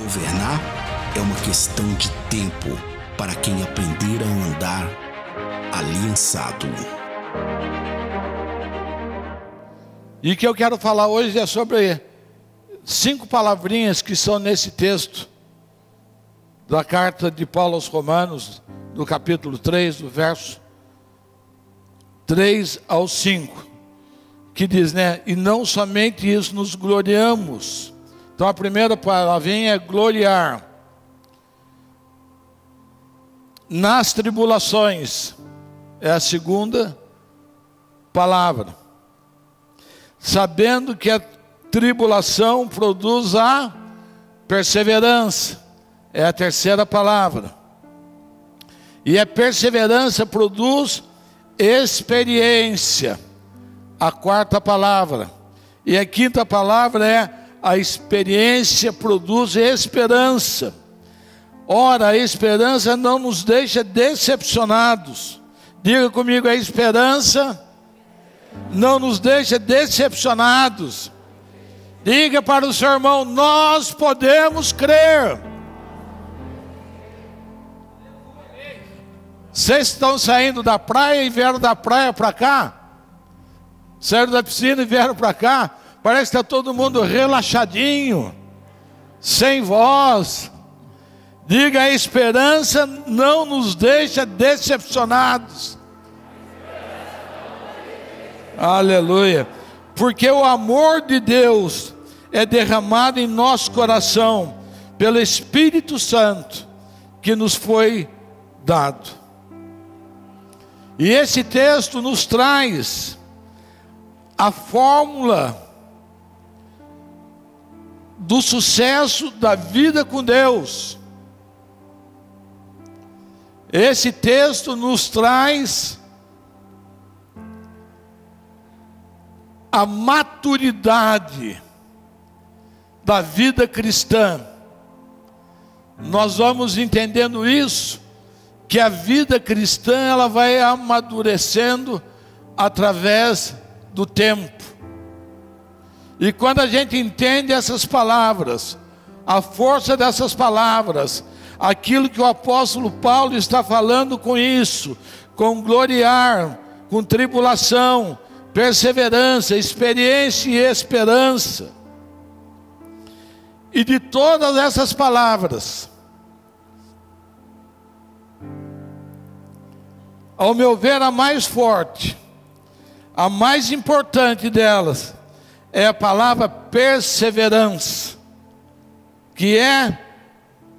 governar é uma questão de tempo para quem aprender a andar aliançado. E o que eu quero falar hoje é sobre 5 palavrinhas que são nesse texto da carta de Paulo aos Romanos, do capítulo 3, do verso 3 ao 5, que diz, né? E não somente isso, nos gloriamos. Então a primeira palavrinha é gloriar. Nas tribulações é a segunda palavra. Sabendo que a tribulação produz a perseverança, é a terceira palavra. E a perseverança produz experiência, a quarta palavra. E a quinta palavra é a experiência produz esperança. Ora, a esperança não nos deixa decepcionados. Diga comigo, a esperança não nos deixa decepcionados. Diga para o seu irmão, nós podemos crer. Vocês estão saindo da praia e vieram da praia para cá? Saíram da piscina e vieram para cá? Parece que está todo mundo relaxadinho, sem voz. Diga, a esperança não nos deixa decepcionados. Aleluia. Porque o amor de Deus é derramado em nosso coração pelo Espírito Santo que nos foi dado. E esse texto nos traz a fórmula do sucesso da vida com Deus. Esse texto nos traz a maturidade da vida cristã. Nós vamos entendendo isso, que a vida cristã ela vai amadurecendo através do tempo. E quando a gente entende essas palavras, a força dessas palavras, aquilo que o apóstolo Paulo está falando com isso, com gloriar, com tribulação, perseverança, experiência e esperança. E de todas essas palavras, ao meu ver, a mais forte, a mais importante delas, é a palavra perseverança, que é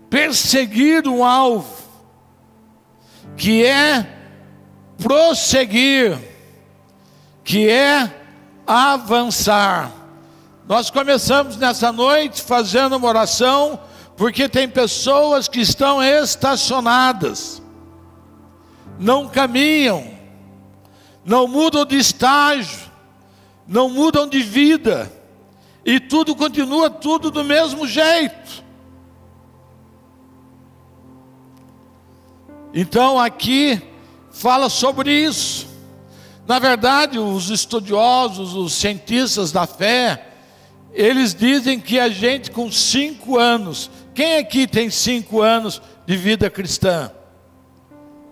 perseguir um alvo, que é prosseguir, que é avançar. Nós começamos nessa noite fazendo uma oração, porque tem pessoas que estão estacionadas, não caminham, não mudam de estágio, não mudam de vida, e tudo continua tudo do mesmo jeito. Então aqui fala sobre isso. Na verdade, os estudiosos, os cientistas da fé, eles dizem que a gente com 5 anos, quem aqui tem 5 anos de vida cristã?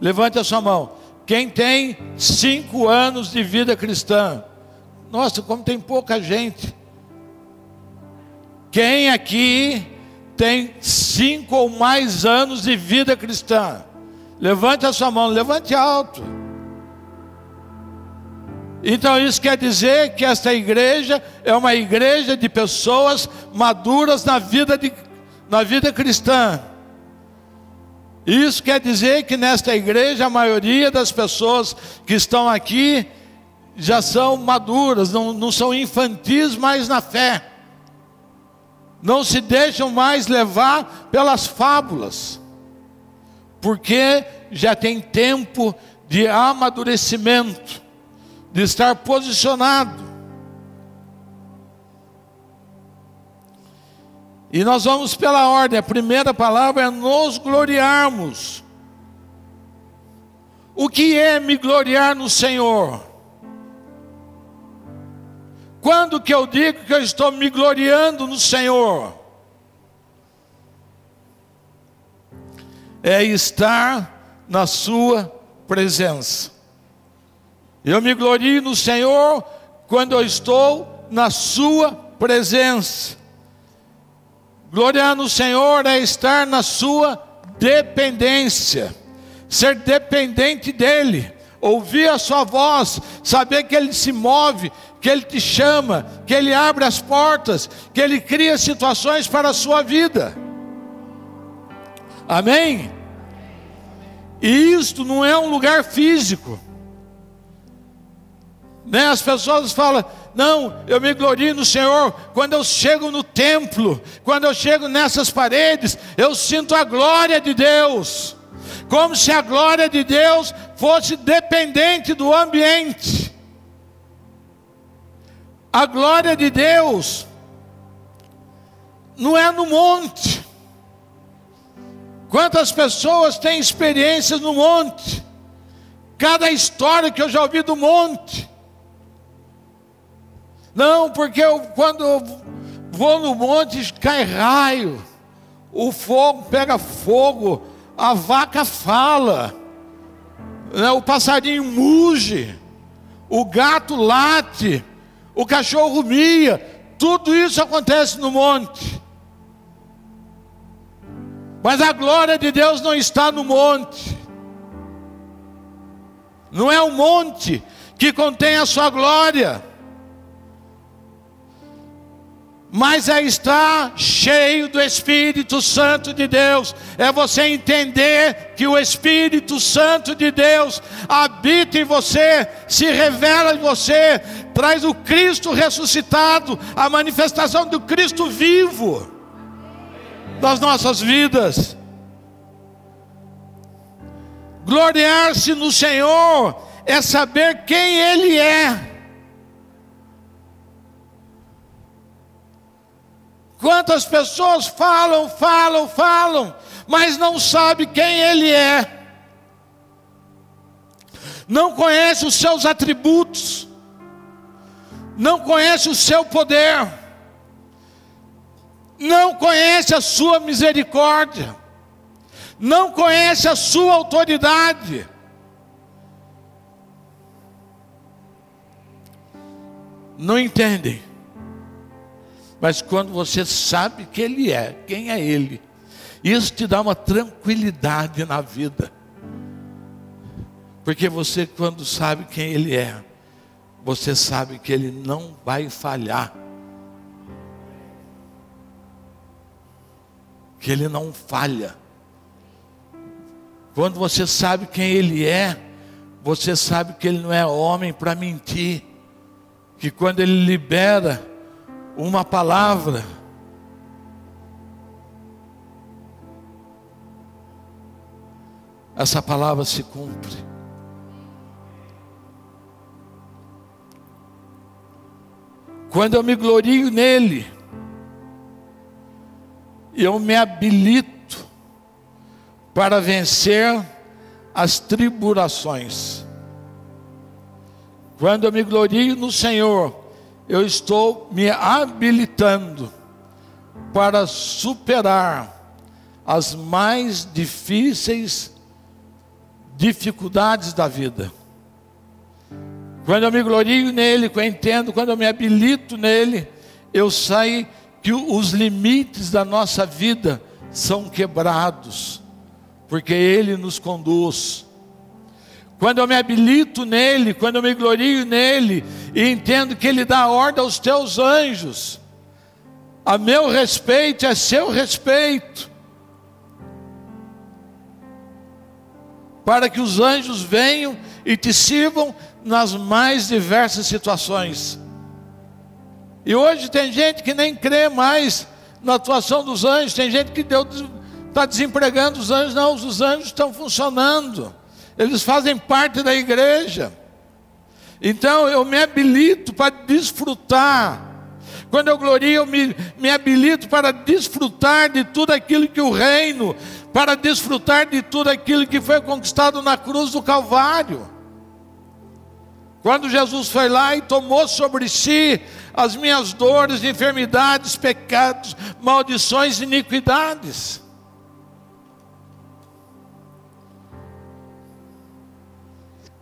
Levante a sua mão. Quem tem 5 anos de vida cristã? Nossa, como tem pouca gente. Quem aqui tem 5 ou mais anos de vida cristã? Levante a sua mão, levante alto. Então isso quer dizer que esta igreja é uma igreja de pessoas maduras na vida cristã. Isso quer dizer que nesta igreja a maioria das pessoas que estão aqui já são maduras, não são infantis mais na fé. Não se deixam mais levar pelas fábulas, porque já tem tempo de amadurecimento, de estar posicionado. E nós vamos pela ordem. A primeira palavra é nos gloriarmos. O que é me gloriar no Senhor? Quando que eu digo que eu estou me gloriando no Senhor? é estar na sua presença. Eu me glorio no Senhor quando eu estou na sua presença. Gloriar no Senhor é estar na sua dependência, ser dependente dEle, ouvir a sua voz, saber que Ele se move, que Ele te chama, que Ele abre as portas, que Ele cria situações para a sua vida. Amém? E isto não é um lugar físico, né? As pessoas falam: não, eu me glorio no Senhor quando eu chego no templo, quando eu chego nessas paredes, eu sinto a glória de Deus, como se a glória de Deus fosse dependente do ambiente. A glória de Deus não é no monte. Quantas pessoas têm experiências no monte? Cada história que eu já ouvi do monte. Não, porque quando eu vou no monte cai raio, o fogo pega fogo, a vaca fala, né? O passarinho muge, o gato late, o cachorro mia. Tudo isso acontece no monte. Mas a glória de Deus não está no monte. Não é o monte que contém a sua glória, mas é estar cheio do Espírito Santo de Deus. É você entender que o Espírito Santo de Deus habita em você, se revela em você, traz o Cristo ressuscitado, a manifestação do Cristo vivo das nossas vidas. Gloriar-se no Senhor é saber quem Ele é. Quantas pessoas falam, mas não sabem quem Ele é. Não conhece os seus atributos, não conhece o seu poder, não conhece a sua misericórdia, não conhece a sua autoridade. Não entendem. Mas quando você sabe que Ele é, quem é Ele, isso te dá uma tranquilidade na vida. Porque você, quando sabe quem Ele é, você sabe que Ele não vai falhar, que Ele não falha. Quando você sabe quem Ele é, você sabe que Ele não é homem para mentir, que quando Ele libera uma palavra, essa palavra se cumpre. Quando eu me glorio nele, eu me habilito para vencer as tribulações. Quando eu me glorio no Senhor, eu estou me habilitando para superar as mais difíceis dificuldades da vida. Quando eu me glorio nele, quando eu entendo, quando eu me habilito nele, eu sei que os limites da nossa vida são quebrados, porque Ele nos conduz. Quando eu me habilito nele, quando eu me glorio nele, e entendo que Ele dá ordem aos teus anjos, a meu respeito é seu respeito, para que os anjos venham e te sirvam nas mais diversas situações. E hoje tem gente que nem crê mais na atuação dos anjos. Tem gente que Deus está desempregando os anjos. Não, os anjos estão funcionando, eles fazem parte da igreja. Então eu me habilito para desfrutar. Quando eu glorio, eu me habilito para desfrutar de tudo aquilo que o reino, para desfrutar de tudo aquilo que foi conquistado na cruz do Calvário. Quando Jesus foi lá e tomou sobre si as minhas dores, enfermidades, pecados, maldições, iniquidades.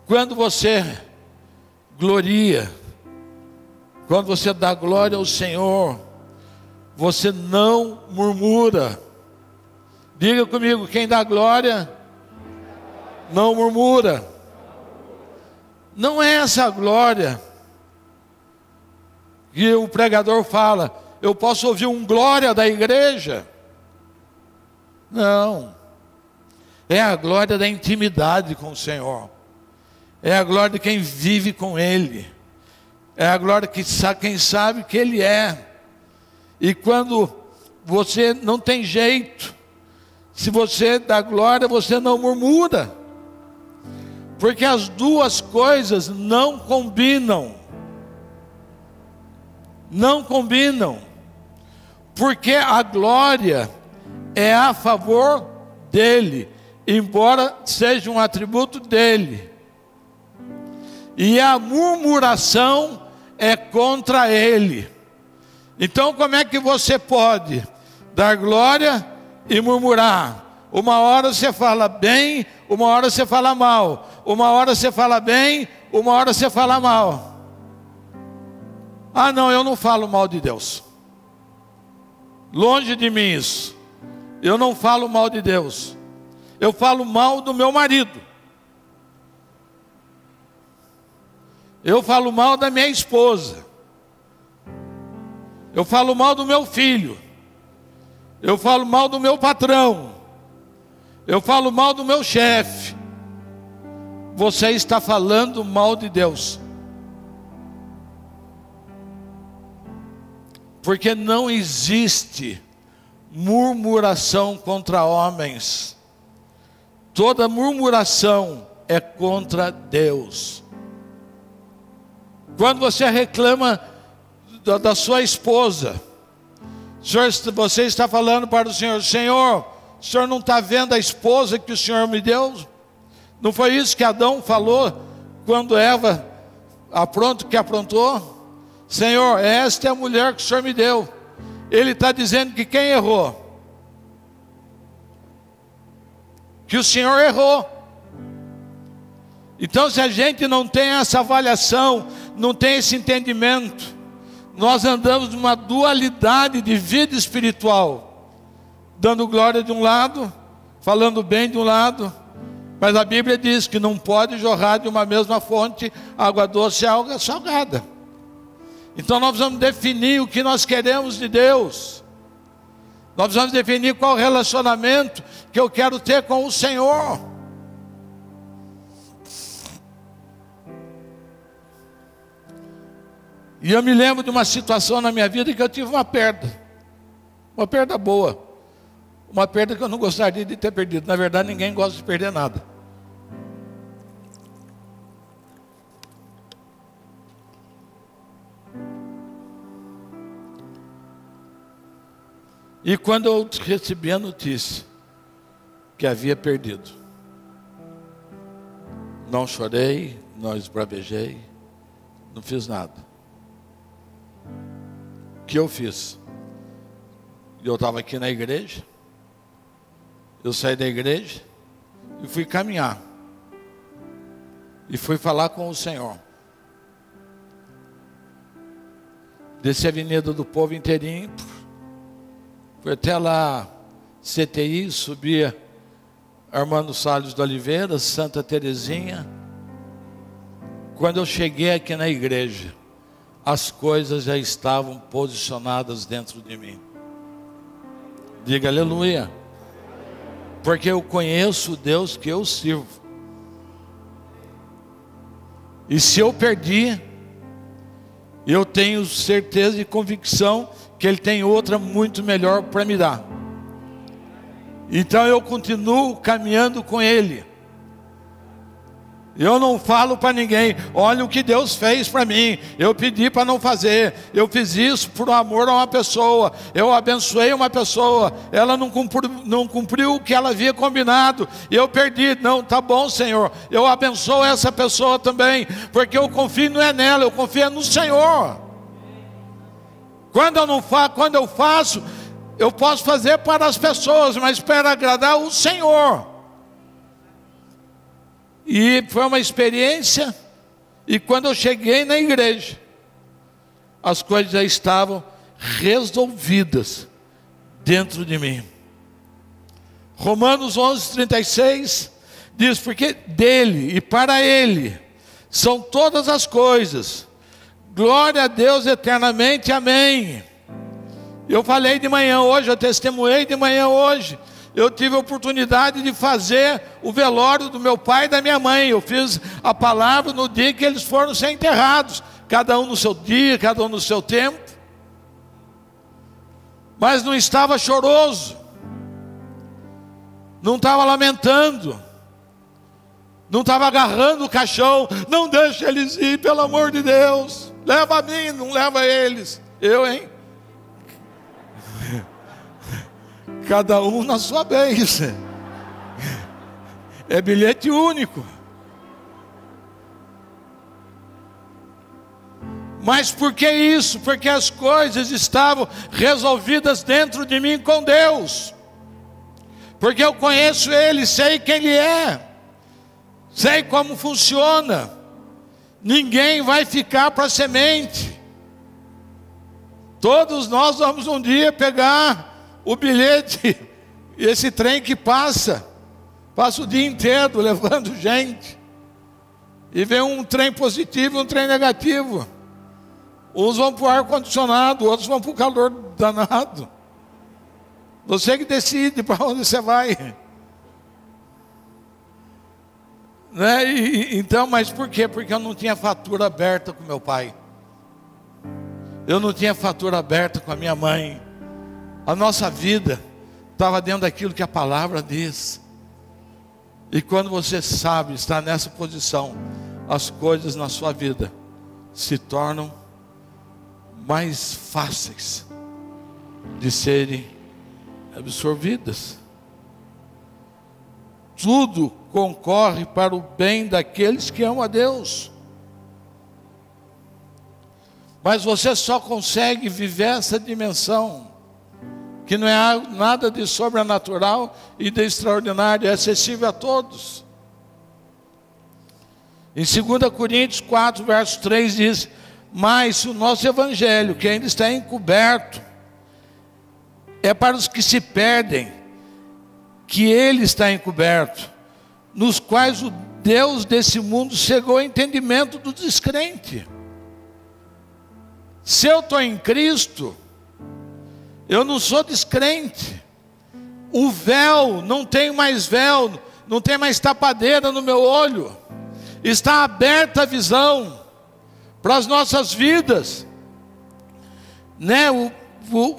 quando você gloria, quando você dá glória ao Senhor, você não murmura. Diga comigo, quem dá glória, não murmura. Não é essa glória que o pregador fala, eu posso ouvir um glória da igreja. Não. É a glória da intimidade com o Senhor. É a glória de quem vive com Ele. É a glória que quem sabe que Ele é. E quando você não tem jeito, se você dá glória, você não murmura. Porque as duas coisas não combinam. Não combinam. Porque a glória é a favor dele, embora seja um atributo dele. E a murmuração é contra ele. Então como é que você pode dar glória e murmurar? Uma hora você fala bem, uma hora você fala mal. Uma hora você fala bem, uma hora você fala mal. Ah não, eu não falo mal de Deus. Longe de mim isso. Eu não falo mal de Deus. Eu falo mal do meu marido. Eu falo mal da minha esposa. Eu falo mal do meu filho. Eu falo mal do meu patrão. Eu falo mal do meu chefe. Você está falando mal de Deus. Porque não existe murmuração contra homens. Toda murmuração é contra Deus. Quando você reclama da sua esposa, você está falando para o Senhor: Senhor, o Senhor não está vendo a esposa que o Senhor me deu? Não foi isso que Adão falou quando Eva aprontou? Senhor, esta é a mulher que o Senhor me deu. Ele está dizendo que quem errou? Que o Senhor errou. Então se a gente não tem essa avaliação, não tem esse entendimento, nós andamos numa dualidade de vida espiritual, dando glória de um lado, falando bem de um lado, mas a Bíblia diz que não pode jorrar de uma mesma fonte água doce e água salgada. Então nós vamos definir o que nós queremos de Deus. Nós vamos definir qual relacionamento que eu quero ter com o Senhor. E eu me lembro de uma situação na minha vida que eu tive uma perda boa, uma perda que eu não gostaria de ter perdido. Na verdade, ninguém gosta de perder nada. E quando eu recebi a notícia que havia perdido, não chorei, não esbravejei, não fiz nada. O que eu fiz? Eu estava aqui na igreja, eu saí da igreja e fui caminhar. E fui falar com o Senhor. Desci a Avenida do Povo inteirinho, fui até lá, CTI, subia Armando Salles de Oliveira, Santa Terezinha. Quando eu cheguei aqui na igreja, as coisas já estavam posicionadas dentro de mim. Diga aleluia. Porque eu conheço o Deus que eu sirvo. E se eu perdi, eu tenho certeza e convicção que Ele tem outra muito melhor para me dar. Então eu continuo caminhando com Ele. Eu não falo para ninguém: olha o que Deus fez para mim, eu pedi para não fazer, eu fiz isso por amor a uma pessoa, eu abençoei uma pessoa, ela não cumpriu o que ela havia combinado, e eu perdi. Não, tá bom, Senhor, eu abençoo essa pessoa também, porque eu confio não é nela, eu confio no Senhor. Quando eu faço, eu posso fazer para as pessoas, mas para agradar o Senhor. E foi uma experiência. E quando eu cheguei na igreja, as coisas já estavam resolvidas dentro de mim. Romanos 11:36 diz: porque dele e para ele são todas as coisas, glória a Deus eternamente, amém. Eu falei de manhã hoje, eu testemunhei de manhã hoje. Eu tive a oportunidade de fazer o velório do meu pai e da minha mãe. Eu fiz a palavra no dia que eles foram ser enterrados, cada um no seu dia, cada um no seu tempo. Mas não estava choroso, não estava lamentando, não estava agarrando o caixão. Não deixa eles ir, pelo amor de Deus, leva a mim, não leva eles. Eu, hein? Cada um na sua vez. É bilhete único. Mas por que isso? Porque as coisas estavam resolvidas dentro de mim com Deus. Porque eu conheço Ele, sei quem Ele é, sei como funciona. Ninguém vai ficar para semente. Todos nós vamos um dia pegar o bilhete, esse trem que passa o dia inteiro levando gente, e vem um trem positivo e um trem negativo. Uns vão para o ar-condicionado, outros vão para o calor danado. Você que decide para onde você vai, né? Então, mas por quê? Porque eu não tinha fatura aberta com meu pai, eu não tinha fatura aberta com a minha mãe. A nossa vida estava dentro daquilo que a palavra diz. E quando você sabe estar nessa posição, as coisas na sua vida se tornam mais fáceis de serem absorvidas. Tudo concorre para o bem daqueles que amam a Deus. Mas você só consegue viver essa dimensão, que não é nada de sobrenatural e de extraordinário, é acessível a todos. Em 2 Coríntios 4, verso 3 diz: mas se o nosso evangelho, que ainda está encoberto, é para os que se perdem, que ele está encoberto, nos quais o Deus desse mundo cegou o entendimento do descrente. Se eu estou em Cristo, eu não sou descrente. O véu, não tem mais véu, não tem mais tapadeira no meu olho. Está aberta a visão para as nossas vidas, né?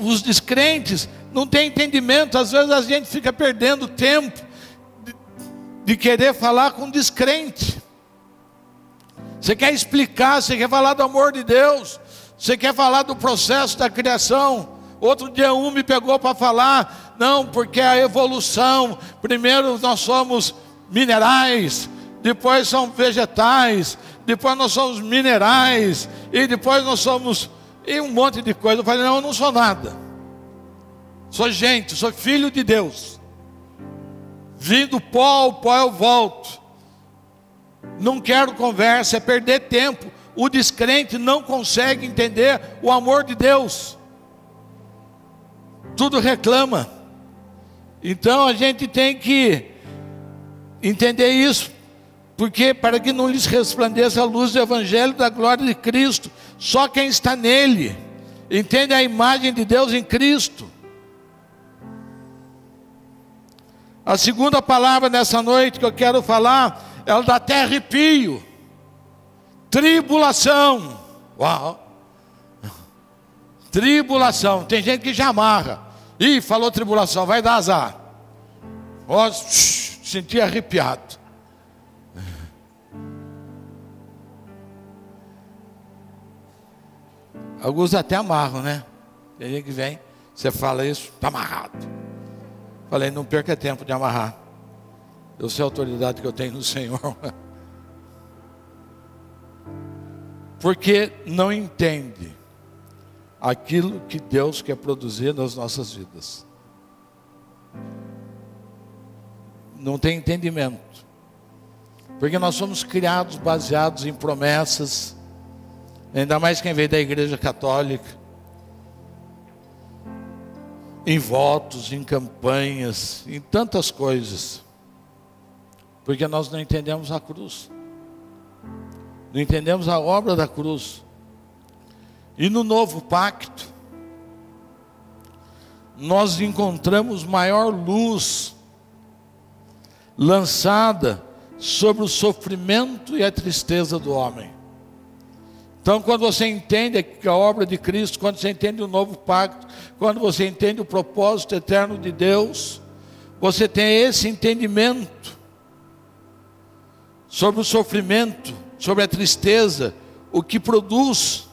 Os descrentes não têm entendimento. Às vezes a gente fica perdendo tempo de querer falar com descrente. Você quer explicar, você quer falar do amor de Deus, você quer falar do processo da criação. Outro dia me pegou para falar: não, porque a evolução, primeiro nós somos minerais, depois são vegetais, depois nós somos minerais, e depois nós somos, e um monte de coisa. Eu falei: não, eu não sou nada, sou gente, sou filho de Deus, vim do pó, ao pó eu volto. Não quero conversa, é perder tempo. O descrente não consegue entender o amor de Deus, tudo reclama. Então a gente tem que entender isso, porque para que não lhes resplandeça a luz do evangelho da glória de Cristo, só quem está nele entende a imagem de Deus em Cristo. A segunda palavra nessa noite que eu quero falar, ela dá até arrepio: tribulação. Uau! Tribulação. Tem gente que já amarra. Ih, falou tribulação, vai dar azar. Ó, senti arrepiado. Alguns até amarram, né? Tem gente que vem, você fala isso, está amarrado. Falei: não perca tempo de amarrar. Eu sei a autoridade que eu tenho no Senhor. Porque não entende aquilo que Deus quer produzir nas nossas vidas. Não tem entendimento. Porque nós somos criados baseados em promessas, ainda mais quem veio da igreja católica, em votos, em campanhas, em tantas coisas. Porque nós não entendemos a cruz, não entendemos a obra da cruz. E no novo pacto, nós encontramos maior luz lançada sobre o sofrimento e a tristeza do homem. Então, quando você entende a obra de Cristo, quando você entende o novo pacto, quando você entende o propósito eterno de Deus, você tem esse entendimento sobre o sofrimento, sobre a tristeza, o que produz.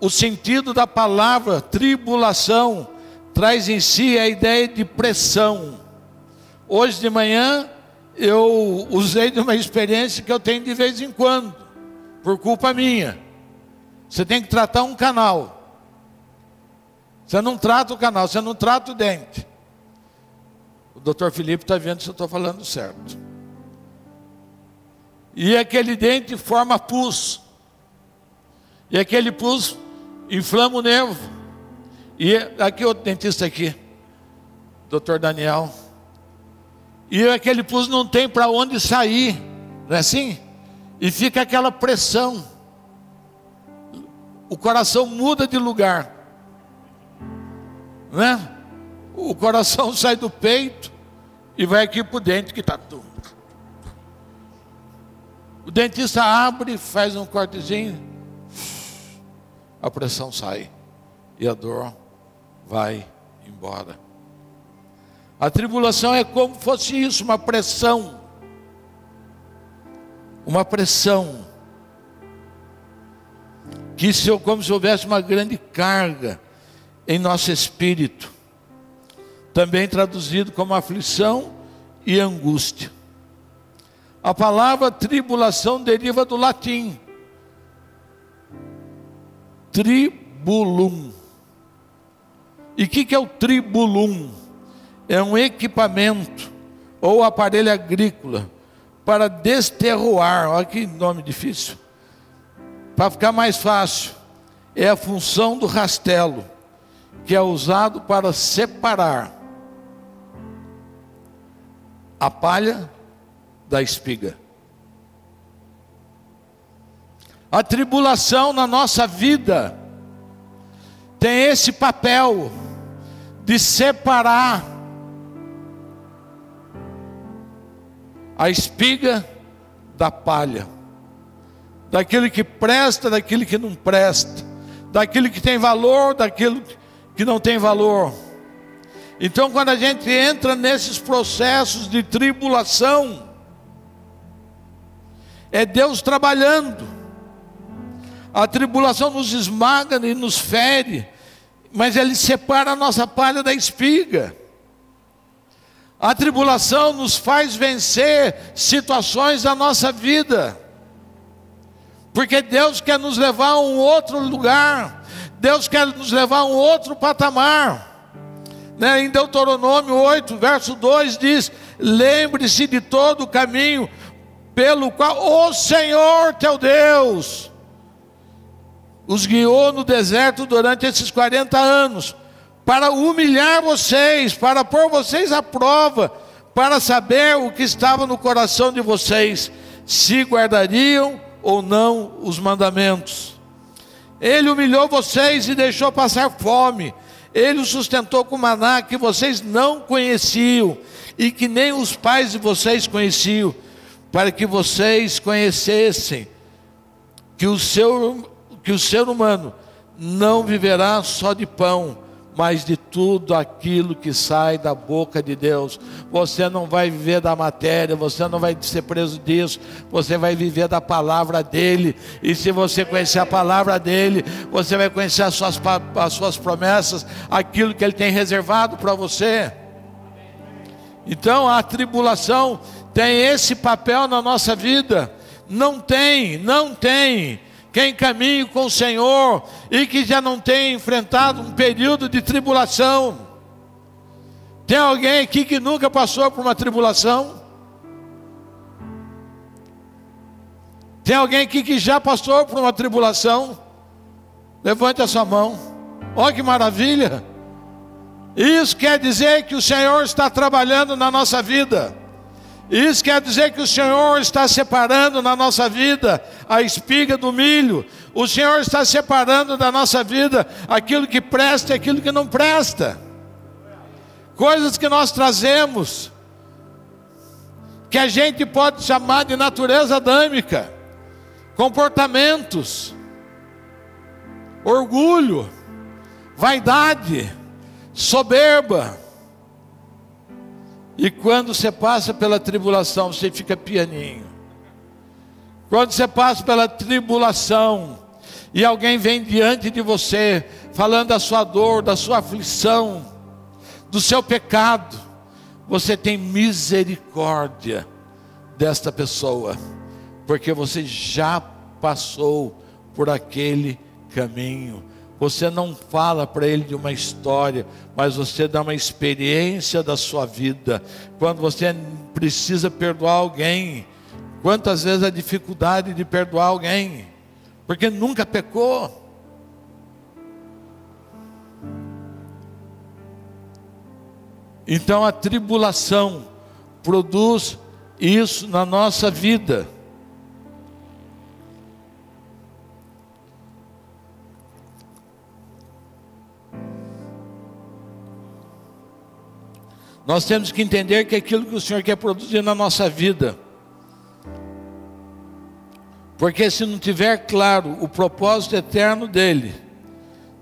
O sentido da palavra tribulação traz em si a ideia de pressão. Hoje de manhã eu usei de uma experiência que eu tenho de vez em quando, por culpa minha. Você tem que tratar um canal. Você não trata o canal, você não trata o dente. O doutor Felipe está vendo se eu estou falando certo. E aquele dente forma pus. E aquele pus inflama o nervo. E aqui outro dentista aqui, doutor Daniel. E aquele pus não tem para onde sair, não é assim? E fica aquela pressão. O coração muda de lugar, né? O coração sai do peito e vai aqui para o dente que está tudo. O dentista abre, faz um cortezinho, a pressão sai e a dor vai embora. A tribulação é como se fosse isso, uma pressão. Uma pressão. Como se houvesse uma grande carga em nosso espírito. Também traduzido como aflição e angústia. A palavra tribulação deriva do latim. Tribulum. E o que é o tribulum? É um equipamento ou aparelho agrícola para desterroar. Olha que nome difícil. Para ficar mais fácil, é a função do rastelo, que é usado para separar a palha da espiga. A tribulação na nossa vida tem esse papel de separar a espiga da palha, daquilo que presta, daquilo que não presta, daquilo que tem valor, daquilo que não tem valor. Então, quando a gente entra nesses processos de tribulação, é Deus trabalhando. A tribulação nos esmaga e nos fere, mas Ele separa a nossa palha da espiga. A tribulação nos faz vencer situações da nossa vida, porque Deus quer nos levar a um outro lugar, Deus quer nos levar a um outro patamar, né? Em Deuteronômio 8, verso 2 diz: lembre-se de todo o caminho pelo qual o Senhor teu Deus os guiou no deserto durante esses 40 anos, para humilhar vocês, para pôr vocês à prova, para saber o que estava no coração de vocês, se guardariam ou não os mandamentos. Ele humilhou vocês e deixou passar fome. Ele os sustentou com maná que vocês não conheciam e que nem os pais de vocês conheciam, para que vocês conhecessem que o ser humano não viverá só de pão, mas de tudo aquilo que sai da boca de Deus. Você não vai viver da matéria, você não vai ser preso disso, você vai viver da palavra dEle. E se você conhecer a palavra dEle, você vai conhecer as suas promessas, aquilo que Ele tem reservado para você. Então a tribulação tem esse papel na nossa vida. Não tem quem caminhe com o Senhor e que já não tenha enfrentado um período de tribulação. Tem alguém aqui que nunca passou por uma tribulação? Tem alguém aqui que já passou por uma tribulação? Levante a sua mão. Olha que maravilha. Isso quer dizer que o Senhor está trabalhando na nossa vida. Isso quer dizer que o Senhor está separando na nossa vida a espiga do milho. O Senhor está separando da nossa vida aquilo que presta e aquilo que não presta. Coisas que nós trazemos, que a gente pode chamar de natureza adâmica. Comportamentos, orgulho, vaidade, soberba. E quando você passa pela tribulação, você fica pianinho. Quando você passa pela tribulação, e alguém vem diante de você, falando da sua dor, da sua aflição, do seu pecado, você tem misericórdia desta pessoa, porque você já passou por aquele caminho. Você não fala para ele de uma história, mas você dá uma experiência da sua vida. Quando você precisa perdoar alguém, quantas vezes a dificuldade de perdoar alguém, porque nunca pecou. Então a tribulação produz isso na nossa vida. Nós temos que entender que aquilo que o Senhor quer produzir na nossa vida, porque se não tiver claro o propósito eterno dele,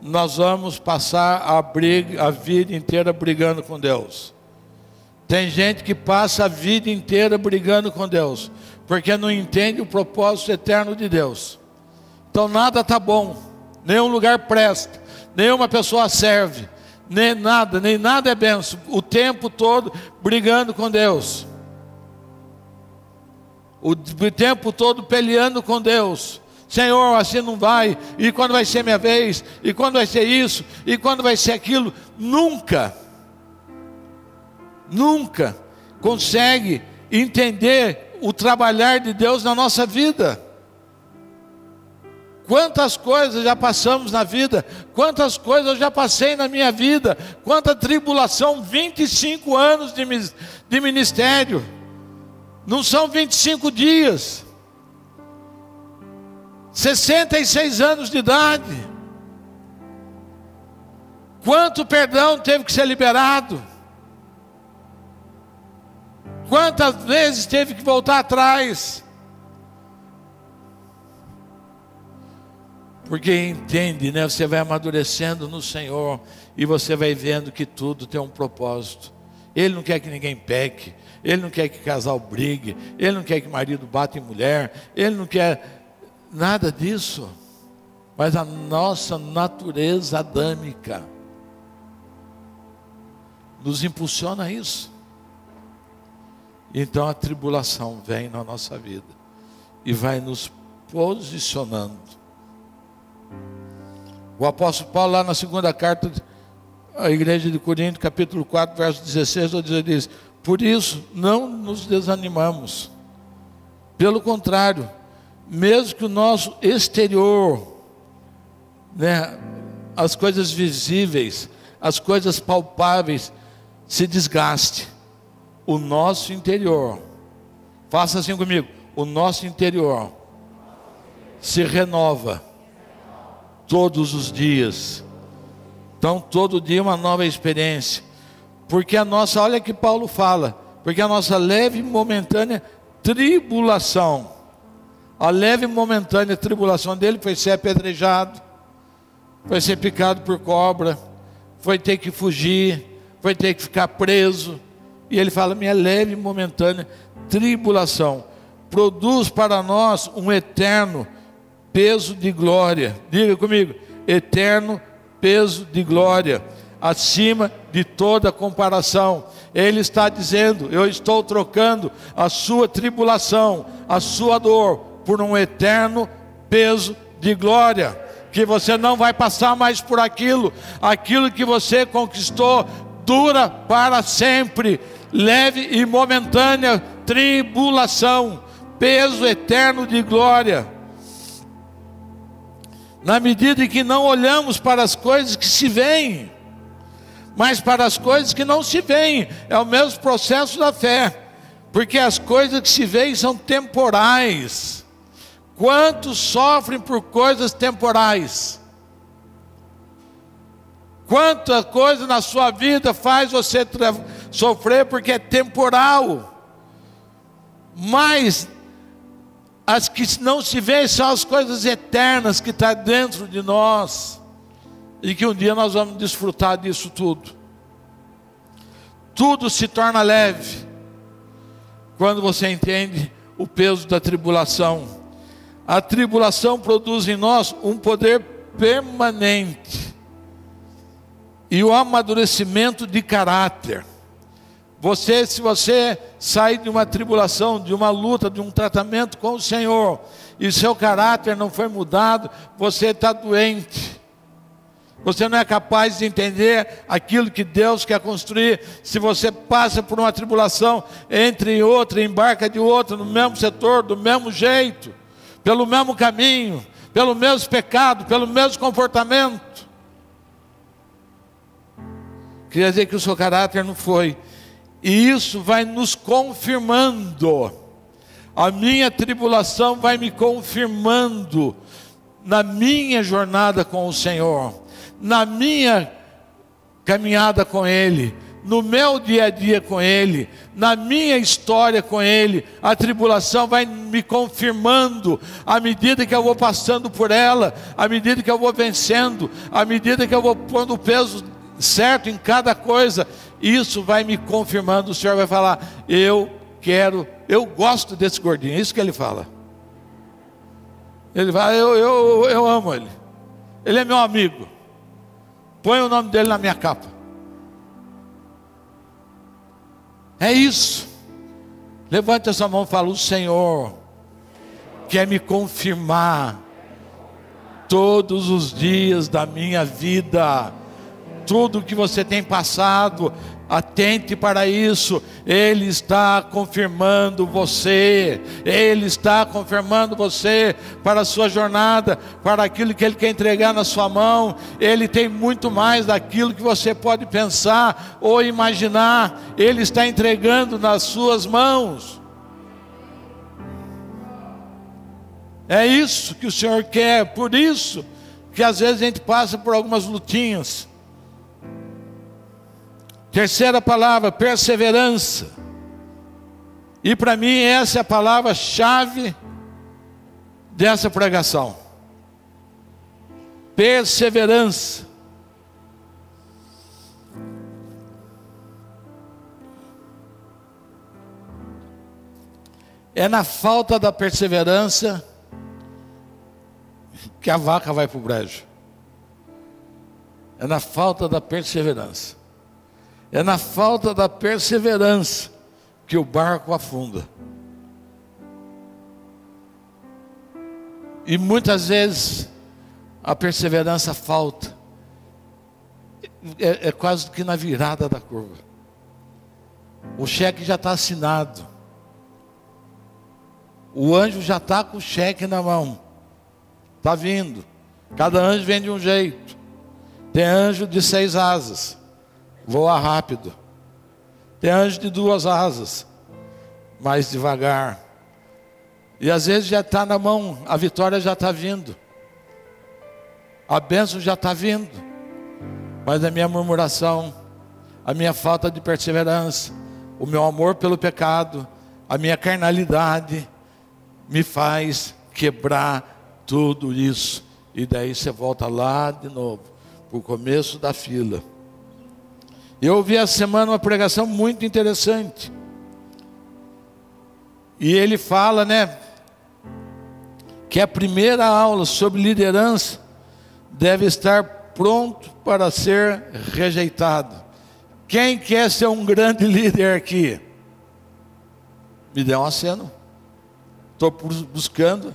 nós vamos passar a vida inteira brigando com Deus. Tem gente que passa a vida inteira brigando com Deus, porque não entende o propósito eterno de Deus. Então nada está bom, nenhum lugar presta, nenhuma pessoa serve, nem nada é bênção, o tempo todo brigando com Deus, o tempo todo peleando com Deus. Senhor, assim não vai, e quando vai ser minha vez, e quando vai ser isso, e quando vai ser aquilo. Nunca consegue entender o trabalhar de Deus na nossa vida. Quantas coisas já passamos na vida, quantas coisas eu já passei na minha vida, quanta tribulação, 25 anos de ministério, não são 25 dias, 66 anos de idade, quanto perdão teve que ser liberado, quantas vezes teve que voltar atrás, porque entende, né? Você vai amadurecendo no Senhor e você vai vendo que tudo tem um propósito. Ele não quer que ninguém peque, Ele não quer que casal brigue, Ele não quer que marido bata em mulher, Ele não quer nada disso. Mas a nossa natureza adâmica nos impulsiona a isso. Então a tribulação vem na nossa vida e vai nos posicionando. O apóstolo Paulo, lá na segunda carta à igreja de Corinto, capítulo 4, verso 16, ele diz: por isso não nos desanimamos, pelo contrário, mesmo que o nosso exterior, né, as coisas visíveis, as coisas palpáveis se desgaste, o nosso interior, faça assim comigo, o nosso interior se renova todos os dias. Então todo dia uma nova experiência, porque a nossa, olha que Paulo fala, porque a nossa leve e momentânea tribulação, a leve e momentânea tribulação dele foi ser apedrejado, foi ser picado por cobra, foi ter que fugir, foi ter que ficar preso, e ele fala: minha leve e momentânea tribulação produz para nós um eterno peso de glória. Diga comigo: eterno peso de glória, acima de toda comparação. Ele está dizendo: eu estou trocando a sua tribulação, a sua dor, por um eterno peso de glória, que você não vai passar mais por aquilo que você conquistou dura para sempre. Leve e momentânea tribulação peso eterno de glória. Na medida em que não olhamos para as coisas que se veem, mas para as coisas que não se veem. É o mesmo processo da fé, porque as coisas que se veem são temporais. Quantos sofrem por coisas temporais? Quanta coisa na sua vida faz você sofrer porque é temporal. Mas as que não se veem são as coisas eternas que estão dentro de nós, e que um dia nós vamos desfrutar disso tudo. Tudo se torna leve quando você entende o peso da tribulação. A tribulação produz em nós um poder permanente e o amadurecimento de caráter. Se você sair de uma tribulação, de uma luta, de um tratamento com o Senhor, e seu caráter não foi mudado, você está doente. Você não é capaz de entender aquilo que Deus quer construir. Se você passa por uma tribulação, entre em outra, embarca de outra, no mesmo setor, do mesmo jeito, pelo mesmo caminho, pelo mesmo pecado, pelo mesmo comportamento, queria dizer que o seu caráter não foi. E isso vai nos confirmando. A minha tribulação vai me confirmando na minha jornada com o Senhor, na minha caminhada com Ele, no meu dia a dia com Ele, na minha história com Ele. A tribulação vai me confirmando à medida que eu vou passando por ela, à medida que eu vou vencendo, à medida que eu vou pondo o peso certo em cada coisa. Isso vai me confirmando. O Senhor vai falar: eu gosto desse gordinho. É isso que Ele fala. Ele fala: eu amo ele, ele é meu amigo, põe o nome dele na minha capa. É isso. Levante essa mão e fala: o Senhor quer me confirmar todos os dias da minha vida. Tudo que você tem passado, atente para isso. Ele está confirmando você. Ele está confirmando você para a sua jornada, para aquilo que Ele quer entregar na sua mão. Ele tem muito mais daquilo que você pode pensar ou imaginar. Ele está entregando nas suas mãos. É isso que o Senhor quer. Por isso que às vezes a gente passa por algumas lutinhas. Terceira palavra, perseverança. E para mim essa é a palavra-chave dessa pregação. Perseverança. É na falta da perseverança que a vaca vai para o brejo. É na falta da perseverança. É na falta da perseverança que o barco afunda. E muitas vezes a perseverança falta. É quase que na virada da curva. O cheque já está assinado. O anjo já está com o cheque na mão. Está vindo. Cada anjo vem de um jeito. Tem anjo de 6 asas, voa rápido. Tem anjo de 2 asas, mais devagar. E às vezes já está na mão, a vitória já está vindo, a bênção já está vindo. Mas a minha murmuração, a minha falta de perseverança, o meu amor pelo pecado, a minha carnalidade, me faz quebrar tudo isso. E daí você volta lá de novo, para o começo da fila. Eu ouvi essa semana uma pregação muito interessante. E ele fala, que a primeira aula sobre liderança deve estar pronto para ser rejeitado. Quem quer ser um grande líder aqui? Me dê um aceno. Estou buscando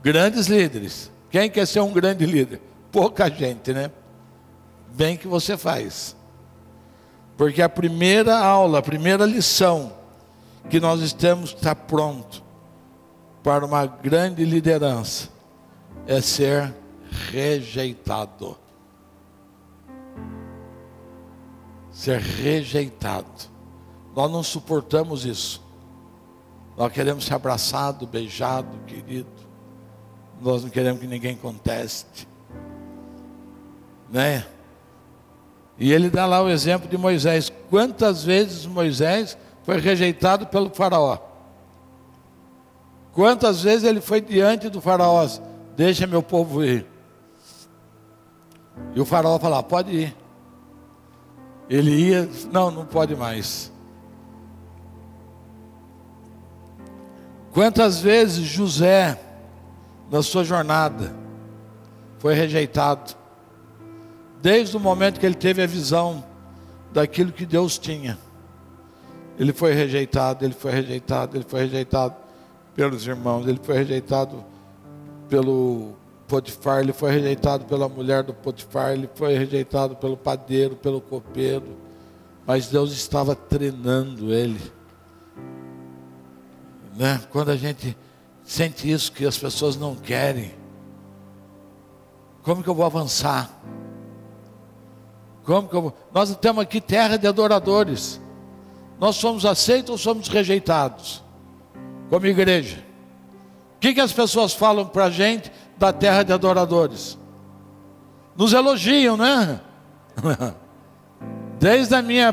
grandes líderes. Quem quer ser um grande líder? Pouca gente, Bem que você faz. Porque a primeira aula, a primeira lição que nós temos que estar pronto para uma grande liderança é ser rejeitado. Ser rejeitado. Nós não suportamos isso. Nós queremos ser abraçado, beijado, querido. Nós não queremos que ninguém conteste, né? E ele dá lá o exemplo de Moisés. Quantas vezes Moisés foi rejeitado pelo faraó? Quantas vezes ele foi diante do faraó: deixa meu povo ir. E o faraó falava: pode ir. Ele ia: não pode mais. Quantas vezes José, na sua jornada, foi rejeitado? Desde o momento que ele teve a visão daquilo que Deus tinha, ele foi rejeitado, ele foi rejeitado, ele foi rejeitado pelos irmãos, ele foi rejeitado pelo Potifar, ele foi rejeitado pela mulher do Potifar, ele foi rejeitado pelo padeiro, pelo copeiro, mas Deus estava treinando ele, né? Quando a gente sente isso, que as pessoas não querem, como que eu vou avançar? Como que eu vou? Nós temos aqui terra de adoradores. Nós somos aceitos ou somos rejeitados como igreja? O que as pessoas falam para a gente da terra de adoradores? Nos elogiam, né? Desde a minha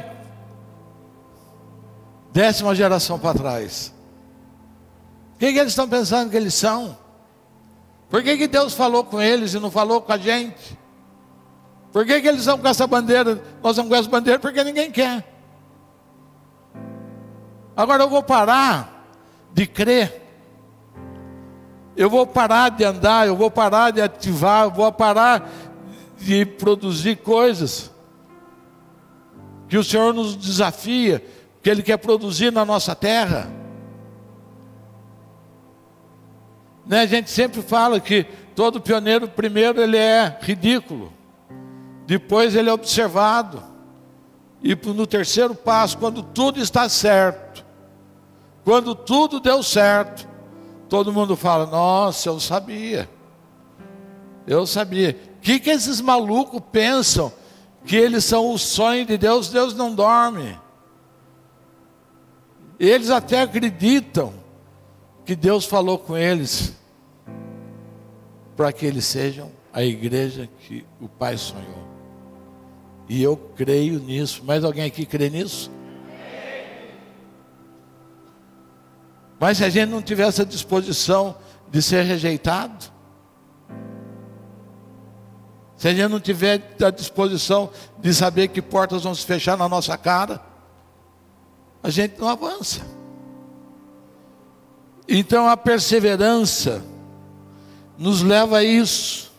10ª geração para trás. O que eles estão pensando que eles são? Por que Deus falou com eles e não falou com a gente? Por que eles estão com essa bandeira? Nós estamos com essa bandeira porque ninguém quer. Agora eu vou parar de crer. Eu vou parar de andar, eu vou parar de ativar, eu vou parar de produzir coisas que o Senhor nos desafia, que Ele quer produzir na nossa terra. Né? A gente sempre fala que todo pioneiro, primeiro ele é ridículo, depois ele é observado, e no terceiro passo, quando tudo está certo, quando tudo deu certo, todo mundo fala: nossa, eu sabia. O que esses malucos pensam? Que eles são o sonho de Deus? Deus não dorme. Eles até acreditam que Deus falou com eles para que eles sejam a igreja que o Pai sonhou. E eu creio nisso. Mais alguém aqui crê nisso? Mas se a gente não tiver essa disposição de ser rejeitado, se a gente não tiver a disposição de saber que portas vão se fechar na nossa cara, a gente não avança. Então a perseverança nos leva a isso.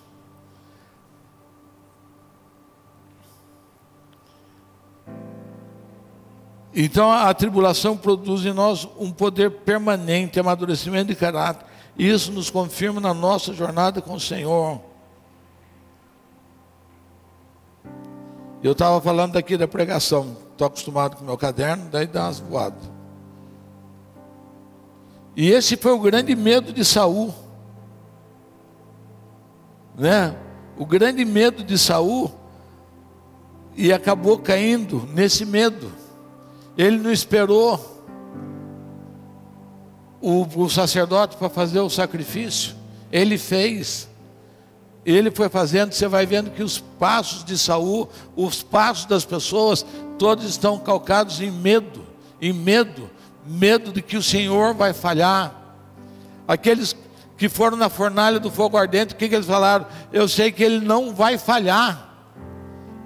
Então a tribulação produz em nós um poder permanente, amadurecimento de caráter. Isso nos confirma na nossa jornada com o Senhor. Eu estava falando daqui da pregação, estou acostumado com o meu caderno, daí dá umas voadas. E esse foi o grande medo de Saul, né? O grande medo de Saul, e acabou caindo nesse medo. Ele não esperou o sacerdote para fazer o sacrifício, ele fez. Ele foi fazendo. Você vai vendo que os passos de Saul, os passos das pessoas, todos estão calcados em medo, medo de que o Senhor vai falhar. Aqueles que foram na fornalha do fogo ardente, o que eles falaram? Eu sei que Ele não vai falhar,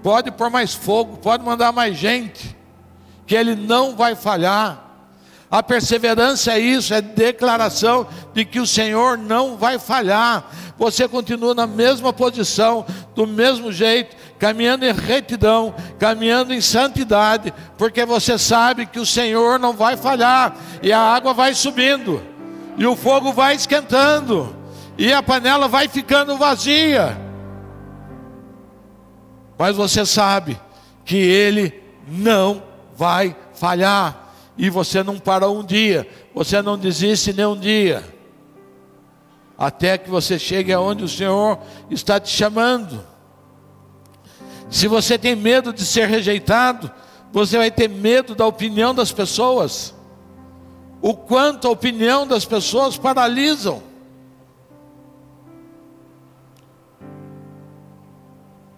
pode pôr mais fogo, pode mandar mais gente, que Ele não vai falhar. A perseverança é isso, é declaração de que o Senhor não vai falhar. Você continua na mesma posição, do mesmo jeito, caminhando em retidão, caminhando em santidade, porque você sabe que o Senhor não vai falhar, e a água vai subindo, e o fogo vai esquentando, e a panela vai ficando vazia, mas você sabe que Ele não vai falhar. E você não parou um dia, você não desiste nem um dia. até que você chegue aonde o Senhor está te chamando. Se você tem medo de ser rejeitado, você vai ter medo da opinião das pessoas. O quanto a opinião das pessoas paralisam.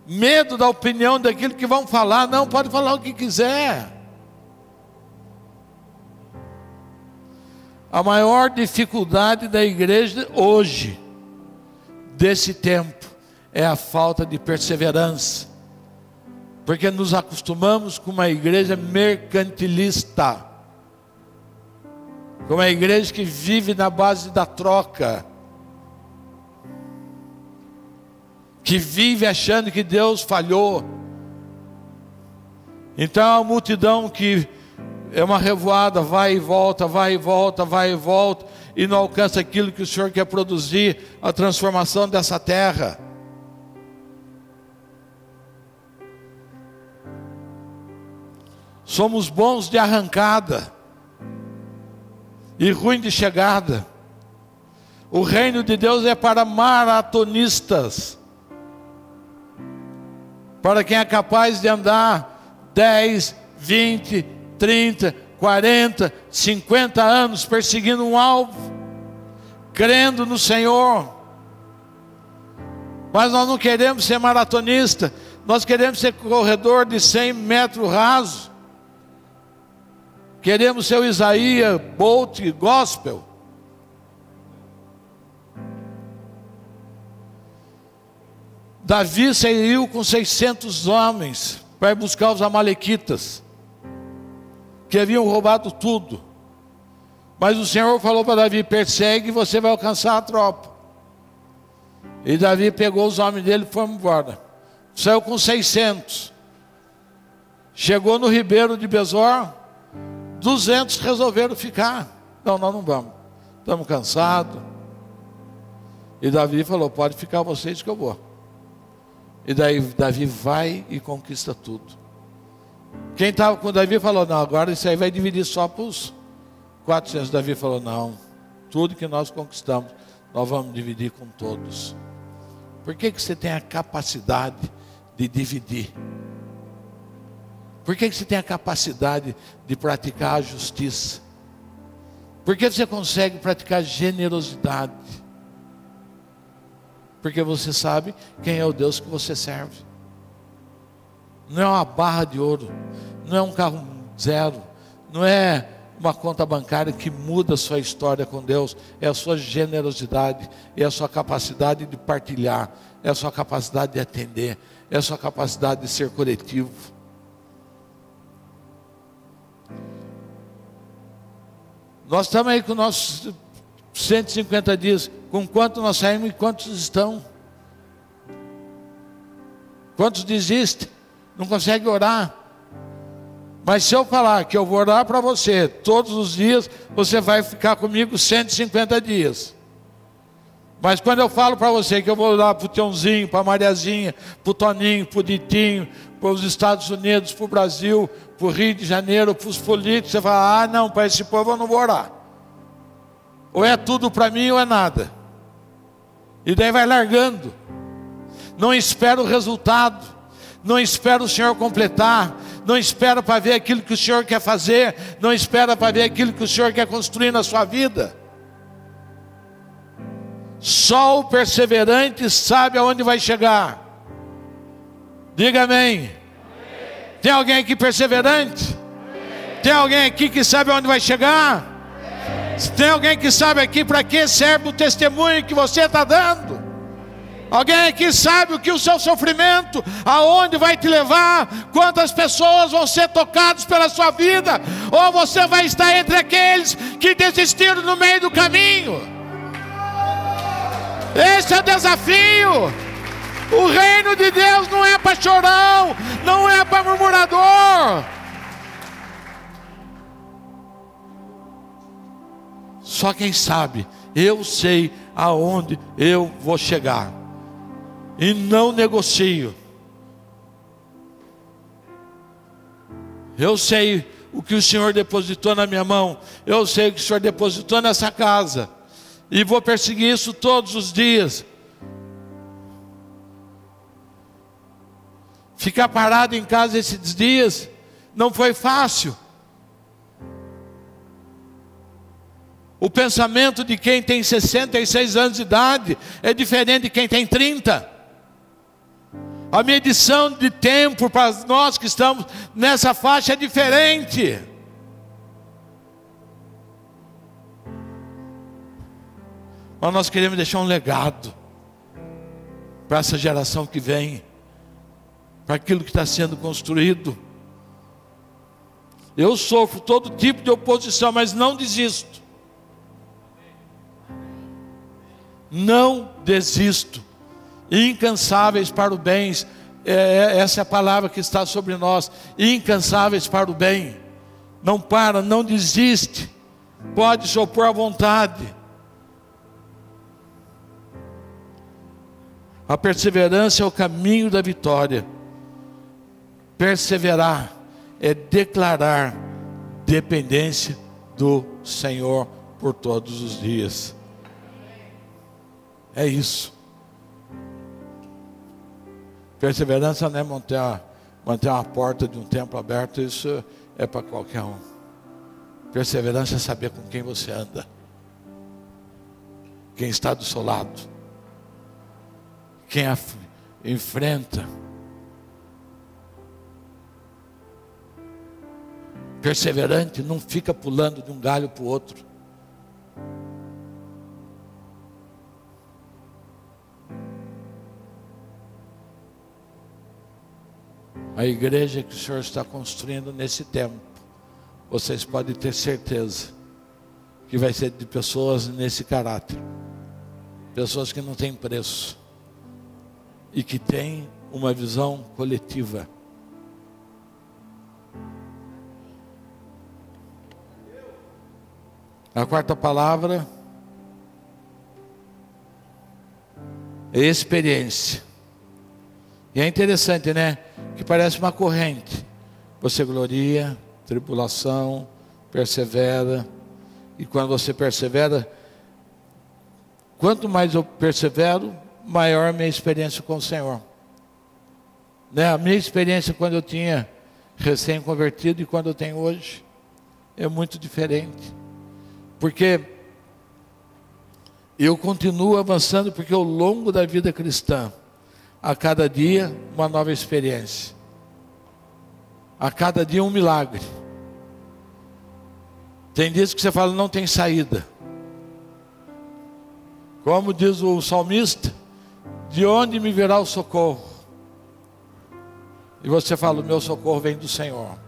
Medo da opinião daquilo que vão falar. Não, pode falar o que quiser. A maior dificuldade da igreja hoje, desse tempo, é a falta de perseverança. Porque nos acostumamos com uma igreja mercantilista, com uma igreja que vive na base da troca, que vive achando que Deus falhou. Então a multidão que é uma revoada, vai e volta, vai e volta, vai e volta, e não alcança aquilo que o Senhor quer produzir, a transformação dessa terra. Somos bons de arrancada e ruim de chegada. O reino de Deus é para maratonistas, para quem é capaz de andar 10, 20, 30, 40, 50 anos perseguindo um alvo, crendo no Senhor. Mas nós não queremos ser maratonista, nós queremos ser corredor de 100 metros raso. Queremos ser o Isaías Bolt Gospel. Davi saiu com 600 homens para ir buscar os amalequitas, que haviam roubado tudo. Mas o Senhor falou para Davi: persegue e você vai alcançar a tropa. E Davi pegou os homens dele e foi embora. Saiu com 600. Chegou no ribeiro de Besor, 200 resolveram ficar. Não, nós não vamos, estamos cansados. E Davi falou: pode ficar vocês que eu vou. E daí Davi vai e conquista tudo. Quem estava com Davi falou: não, agora isso aí vai dividir só para os 400. Davi falou: não, tudo que nós conquistamos, nós vamos dividir com todos. Por que você tem a capacidade de dividir? Por que você tem a capacidade de praticar a justiça? Por que você consegue praticar generosidade? Porque você sabe quem é o Deus que você serve. Não é uma barra de ouro, não é um carro zero, não é uma conta bancária que muda a sua história com Deus. É a sua generosidade, é a sua capacidade de partilhar, é a sua capacidade de atender, é a sua capacidade de ser coletivo. Nós estamos aí com nossos 150 dias. Com quanto nós saímos e quantos estão? Quantos desistem? Não conseguem orar. Mas se eu falar que eu vou orar para você todos os dias, você vai ficar comigo 150 dias. Mas quando eu falo para você que eu vou orar para o Tiãozinho, para a Mariazinha, para o Toninho, para o Ditinho, para os Estados Unidos, para o Brasil, para o Rio de Janeiro, para os políticos, você fala: ah, não, para esse povo eu não vou orar. Ou é tudo para mim ou é nada. E daí vai largando. Não espera o resultado, não espera o Senhor completar, não espera para ver aquilo que o Senhor quer fazer, não espera para ver aquilo que o Senhor quer construir na sua vida. Só o perseverante sabe aonde vai chegar. Diga amém. Tem alguém aqui perseverante? Tem alguém aqui que sabe aonde vai chegar? Tem alguém que sabe aqui para que serve o testemunho que você está dando? Alguém aqui sabe o que o seu sofrimento, aonde vai te levar? Quantas pessoas vão ser tocadas pela sua vida? Ou você vai estar entre aqueles que desistiram no meio do caminho? Esse é o desafio. O reino de Deus não é para chorão, não é para murmurador. Só quem sabe, eu sei aonde eu vou chegar. E não negocio. Eu sei o que o Senhor depositou na minha mão. Eu sei o que o Senhor depositou nessa casa. E vou perseguir isso todos os dias. Ficar parado em casa esses dias não foi fácil. O pensamento de quem tem 66 anos de idade é diferente de quem tem 30. A medição de tempo para nós que estamos nessa faixa é diferente. Mas nós queremos deixar um legado para essa geração que vem, para aquilo que está sendo construído. Eu sofro todo tipo de oposição, mas não desisto. Não desisto. Incansáveis para o bem. Essa é a palavra que está sobre nós. Incansáveis para o bem. Não para, não desiste. Pode se opor à vontade. A perseverança é o caminho da vitória. Perseverar é declarar dependência do Senhor por todos os dias. É isso. Perseverança não é manter uma porta de um templo aberta, isso é para qualquer um. Perseverança é saber com quem você anda, quem está do seu lado, quem enfrenta. Perseverante não fica pulando de um galho para o outro. A igreja que o Senhor está construindo nesse tempo, vocês podem ter certeza que vai ser de pessoas nesse caráter. Pessoas que não têm preço e que têm uma visão coletiva. A quarta palavra é experiência. E é interessante, né? Que parece uma corrente. Você gloria, tribulação, persevera. E quando você persevera, quanto mais eu persevero, maior a minha experiência com o Senhor. Né? A minha experiência quando eu tinha recém-convertido e quando eu tenho hoje é muito diferente. Porque eu continuo avançando, porque ao longo da vida cristã, a cada dia uma nova experiência, a cada dia um milagre. Tem dias que você fala, não tem saída. Como diz o salmista, de onde me virá o socorro? E você fala, o meu socorro vem do Senhor.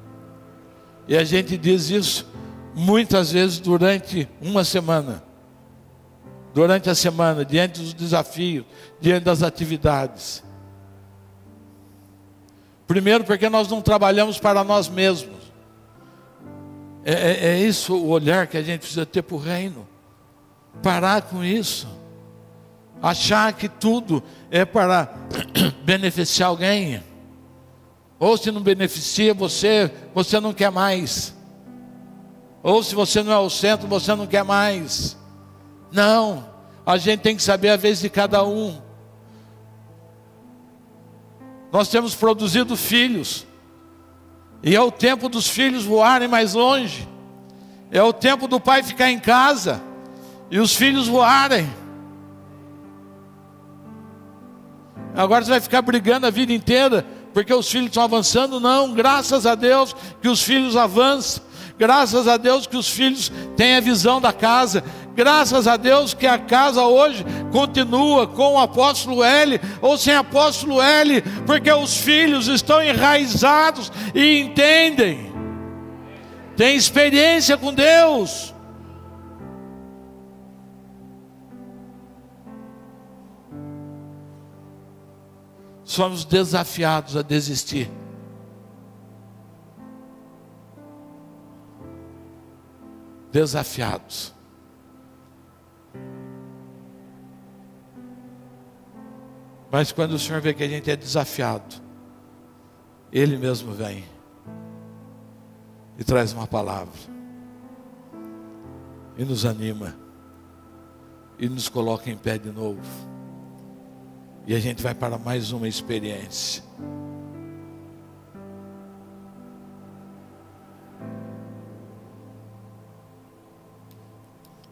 E a gente diz isso muitas vezes durante uma semana. Durante a semana, diante dos desafios, diante das atividades. Primeiro, porque nós não trabalhamos para nós mesmos. É isso o olhar que a gente precisa ter para o reino. Parar com isso. Achar que tudo é para beneficiar alguém. Ou se não beneficia você não quer mais. Ou se você não é o centro, você não quer mais. Não, a gente tem que saber a vez de cada um. Nós temos produzido filhos, e é o tempo dos filhos voarem mais longe. É o tempo do pai ficar em casa e os filhos voarem. Agora você vai ficar brigando a vida inteira porque os filhos estão avançando? Não, graças a Deus que os filhos avançam. Graças a Deus que os filhos têm a visão da casa. Graças a Deus que a casa hoje continua com o apóstolo L ou sem apóstolo L, porque os filhos estão enraizados e entendem, têm experiência com Deus. Somos desafiados a desistir. Desafiados. Mas quando o Senhor vê que a gente é desafiado, Ele mesmo vem e traz uma palavra e nos anima e nos coloca em pé de novo. E a gente vai para mais uma experiência.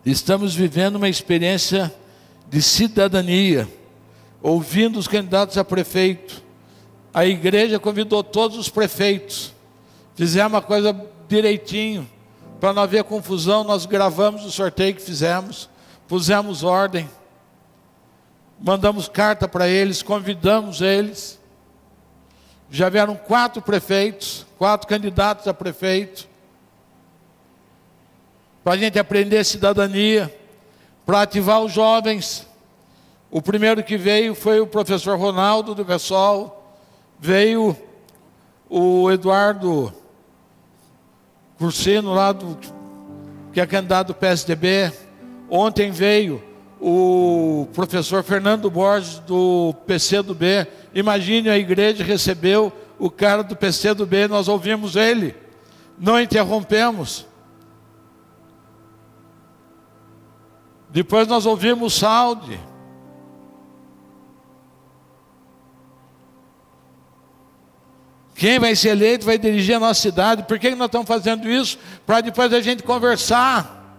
Estamos vivendo uma experiência de cidadania, ouvindo os candidatos a prefeito. A igreja convidou todos os prefeitos. Fizemos uma coisa direitinho, para não haver confusão. Nós gravamos o sorteio que fizemos, pusemos ordem, mandamos carta para eles, convidamos eles. Já vieram 4 prefeitos, 4 candidatos a prefeito, para a gente aprender cidadania, para ativar os jovens. O primeiro que veio foi o professor Ronaldo do PSOL, veio o Eduardo Cursino lá que é candidato do PSDB. Ontem veio o professor Fernando Borges do PCdoB. Imagine, a igreja recebeu o cara do PCdoB, nós ouvimos ele, não interrompemos. Depois nós ouvimos o Saldi. Quem vai ser eleito vai dirigir a nossa cidade. Por que nós estamos fazendo isso? Para depois a gente conversar.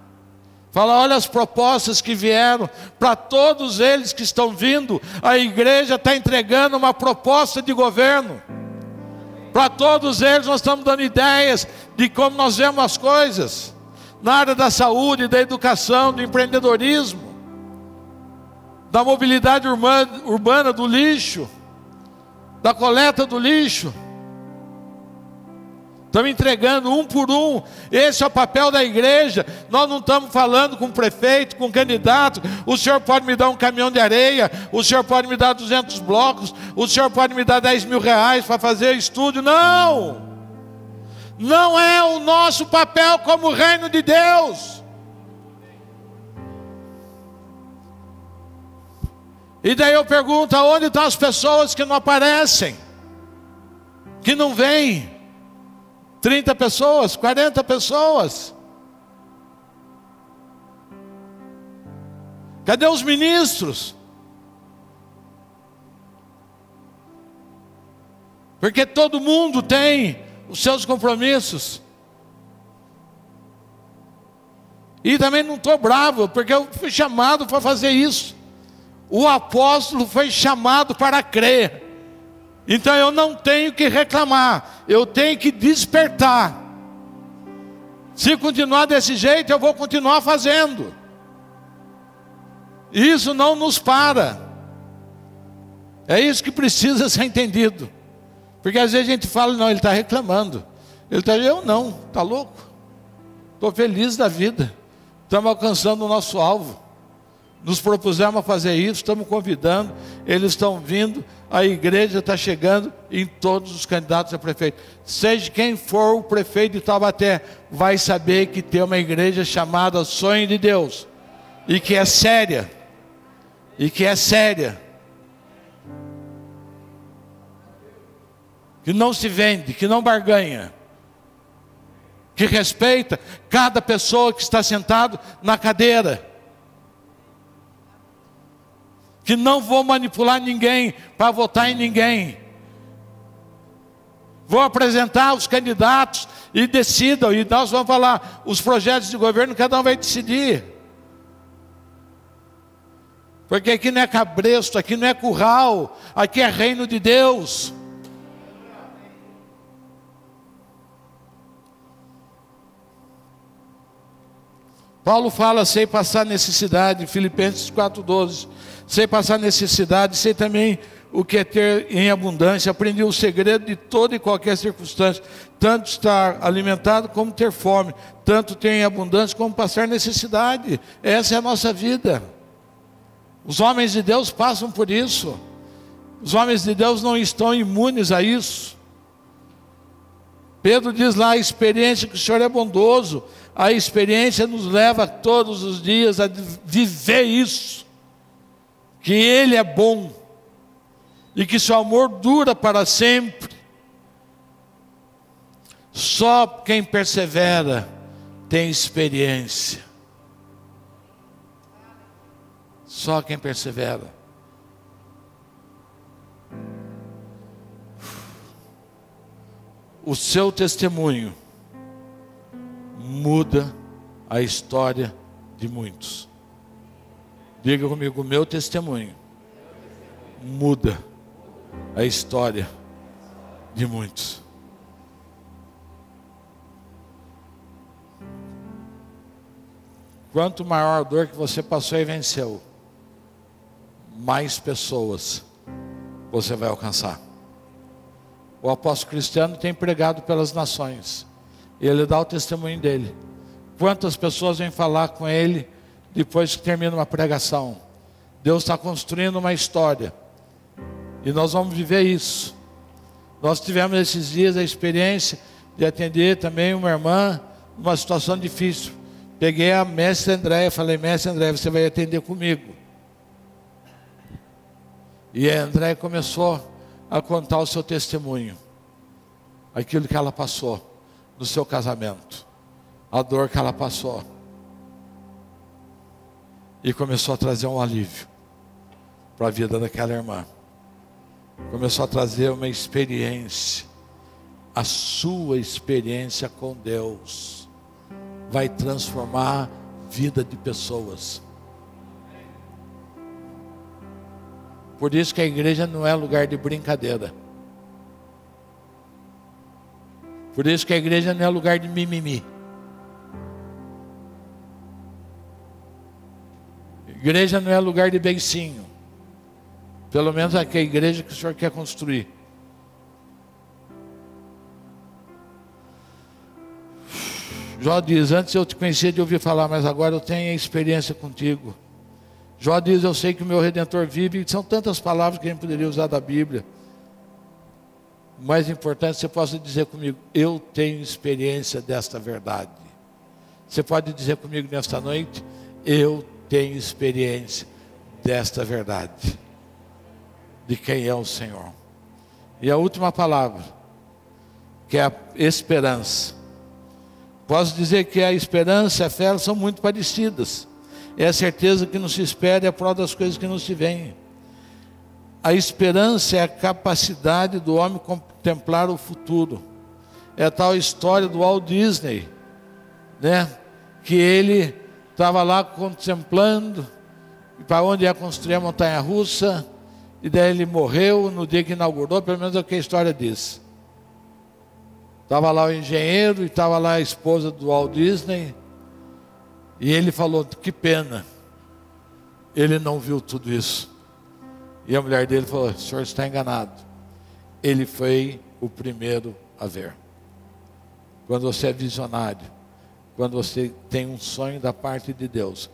Falar, olha as propostas que vieram. Para todos eles que estão vindo, a igreja está entregando uma proposta de governo. Para todos eles nós estamos dando ideias de como nós vemos as coisas. Na área da saúde, da educação, do empreendedorismo, da mobilidade urbana, do lixo, da coleta do lixo. Estamos entregando um por um. Esse é o papel da igreja. Nós não estamos falando com o prefeito, com o candidato. O senhor pode me dar um caminhão de areia, o senhor pode me dar 200 blocos, o senhor pode me dar 10 mil reais para fazer estúdio. Não! Não é o nosso papel como reino de Deus. E daí eu pergunto, aonde estão as pessoas que não aparecem? Que não vêm? 30 pessoas, 40 pessoas. Cadê os ministros? Porque todo mundo tem os seus compromissos. E também não estou bravo, porque eu fui chamado para fazer isso. O apóstolo foi chamado para crer. Então eu não tenho que reclamar, eu tenho que despertar. Se continuar desse jeito, eu vou continuar fazendo. Isso não nos para. É isso que precisa ser entendido. Porque às vezes a gente fala, não, ele está reclamando. Eu não, está louco. Estou feliz da vida. Estamos alcançando o nosso alvo. Nos propusemos a fazer isso, estamos convidando, eles estão vindo, a igreja está chegando em todos os candidatos a prefeito. Seja quem for o prefeito de Taubaté, vai saber que tem uma igreja chamada Sonho de Deus. E que é séria. E que é séria. Que não se vende, que não barganha, que respeita cada pessoa que está sentado na cadeira, que não vou manipular ninguém para votar em ninguém. Vou apresentar os candidatos e decidam, e nós vamos falar os projetos de governo, cada um vai decidir. Porque aqui não é cabresto, aqui não é curral, aqui é reino de Deus. Paulo fala, sei passar necessidade, Filipenses 4,12. Sei passar necessidade, sei também o que é ter em abundância. Aprendi o segredo de toda e qualquer circunstância. Tanto estar alimentado como ter fome. Tanto ter em abundância como passar necessidade. Essa é a nossa vida. Os homens de Deus passam por isso. Os homens de Deus não estão imunes a isso. Pedro diz lá, a experiência que o Senhor é bondoso. A experiência nos leva todos os dias a viver isso. Que Ele é bom. E que seu amor dura para sempre. Só quem persevera tem experiência. Só quem persevera. O seu testemunho muda a história de muitos. Diga comigo, o meu testemunho muda a história de muitos. Quanto maior a dor que você passou e venceu, mais pessoas você vai alcançar. O apóstolo Cristiano tem pregado pelas nações. E ele dá o testemunho dele. Quantas pessoas vêm falar com ele depois que termina uma pregação? Deus está construindo uma história. E nós vamos viver isso. Nós tivemos esses dias a experiência de atender também uma irmã numa situação difícil. Peguei a mestre Andréia e falei, mestre Andréia, você vai atender comigo. E a Andréia começou a contar o seu testemunho. Aquilo que ela passou no seu casamento. A dor que ela passou. E começou a trazer um alívio para a vida daquela irmã. Começou a trazer uma experiência. A sua experiência com Deus vai transformar a vida de pessoas. Por isso que a igreja não é lugar de brincadeira. Por isso que a igreja não é lugar de mimimi. Igreja não é lugar de beicinho. Pelo menos aqui é a igreja que o Senhor quer construir. Jó diz, antes eu te conhecia de ouvir falar, mas agora eu tenho experiência contigo. Jó diz, eu sei que o meu Redentor vive. São tantas palavras que a gente poderia usar da Bíblia. O mais importante, você possa dizer comigo, eu tenho experiência desta verdade. Você pode dizer comigo nesta noite, eu tenho experiência desta verdade. De quem é o Senhor. E a última palavra, que é a esperança. Posso dizer que a esperança e a fé são muito parecidas. É a certeza que não se espera e a prova das coisas que não se veem. A esperança é a capacidade do homem contemplar o futuro. É a tal história do Walt Disney, né? Que ele estava lá contemplando para onde ia construir a montanha-russa, e daí ele morreu no dia que inaugurou, pelo menos é o que a história diz. Estava lá o engenheiro e estava lá a esposa do Walt Disney, e ele falou, que pena, ele não viu tudo isso. E a mulher dele falou, o senhor está enganado. Ele foi o primeiro a ver. Quando você é visionário, quando você tem um sonho da parte de Deus,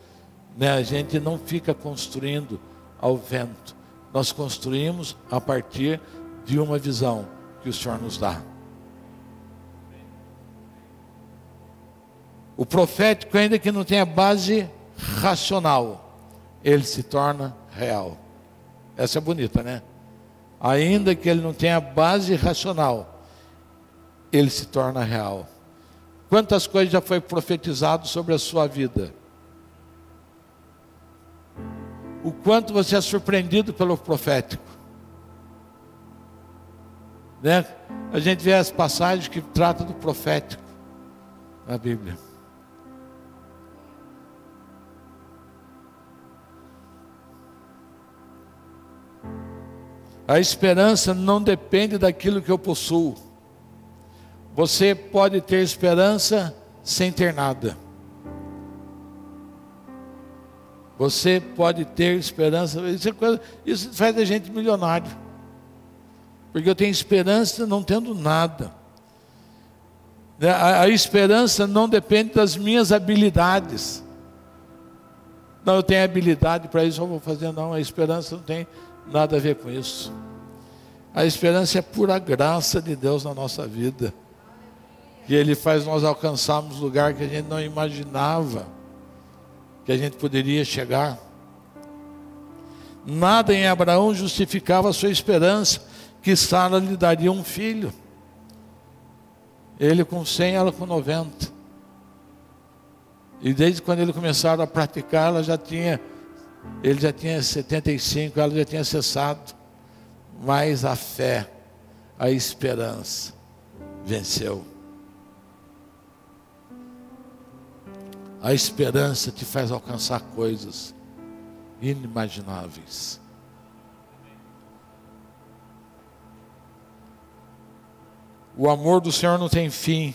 né? A gente não fica construindo ao vento. Nós construímos a partir de uma visão que o Senhor nos dá. O profético, ainda que não tenha base racional, ele se torna real. Essa é bonita, né? Ainda que ele não tenha base racional, ele se torna real. Quantas coisas já foi profetizado sobre a sua vida? O quanto você é surpreendido pelo profético, né? A gente vê as passagens que tratam do profético na Bíblia. A esperança não depende daquilo que eu possuo. Você pode ter esperança sem ter nada. Você pode ter esperança, isso faz a gente milionário. Porque eu tenho esperança não tendo nada. A esperança não depende das minhas habilidades. Não, eu tenho habilidade para isso, eu vou fazer. Não, a esperança não tem nada a ver com isso. A esperança é pura graça de Deus na nossa vida. E Ele faz nós alcançarmos lugar que a gente não imaginava que a gente poderia chegar. Nada em Abraão justificava a sua esperança que Sara lhe daria um filho. Ele com 100, ela com 90. E desde quando ele começaram a praticar, ela já tinha Ele já tinha 75, ela já tinha cessado. Mas a fé, a esperança venceu. A esperança te faz alcançar coisas inimagináveis. O amor do Senhor não tem fim.